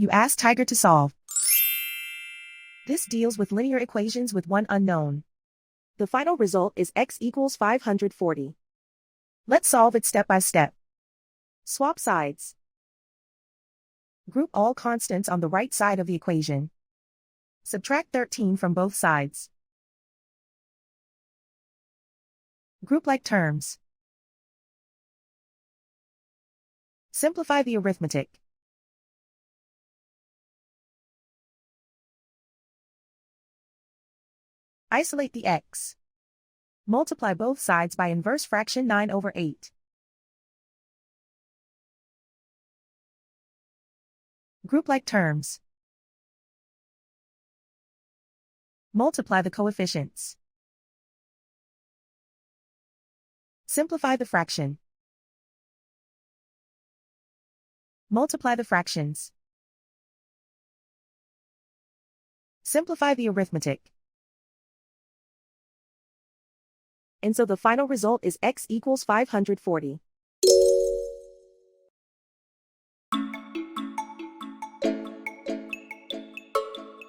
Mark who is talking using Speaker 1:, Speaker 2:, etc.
Speaker 1: You ask Tiger to solve. This deals with linear equations with one unknown. The final result is x equals 540. Let's solve it step by step. Swap sides. Group all constants on the right side of the equation. Subtract 13 from both sides. Group like terms. Simplify the arithmetic. Isolate the x. Multiply both sides by inverse fraction 9/8. Group like terms. Multiply the coefficients. Simplify the fraction. Multiply the fractions. Simplify the arithmetic. And so the final result is x equals 540.